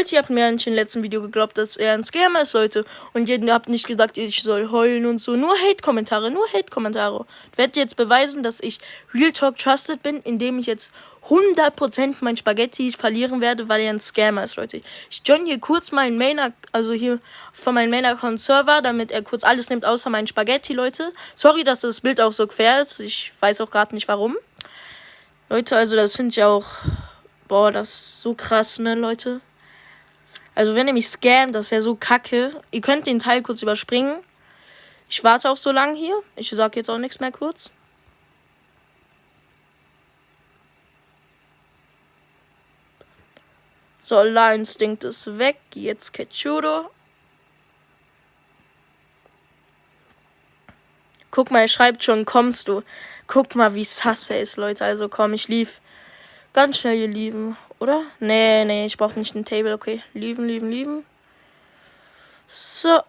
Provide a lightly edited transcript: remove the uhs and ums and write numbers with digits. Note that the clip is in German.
Leute, ihr habt mir eigentlich im letzten Video geglaubt, dass er ein Scammer ist, Leute. Und ihr habt nicht gesagt, ich soll heulen und so. Nur Hate-Kommentare, nur Hate-Kommentare. Ich werde jetzt beweisen, dass ich Real Talk Trusted bin, indem ich jetzt 100% mein Spaghetti verlieren werde, weil er ein Scammer ist, Leute. Ich join hier kurz meinen Main, also hier von meinem Main-Account-Server, damit er kurz alles nimmt, außer meinen Spaghetti, Leute. Sorry, dass das Bild auch so quer ist. Ich weiß auch gerade nicht, warum. Leute, also das finde ich auch... Boah, das ist so krass, ne, Leute? Also wenn ihr mich scammt, das wäre so kacke. Ihr könnt den Teil kurz überspringen. Ich warte auch so lange hier. Ich sag jetzt auch nichts mehr kurz. So, La Instinct ist weg. Jetzt Ketchudo. Guck mal, er schreibt schon, kommst du. Guck mal, wie sass er ist, Leute. Also komm, ich lief. Ganz schnell hier lieben, oder? Nee, ich brauche nicht ein Table. Okay, lieben. So.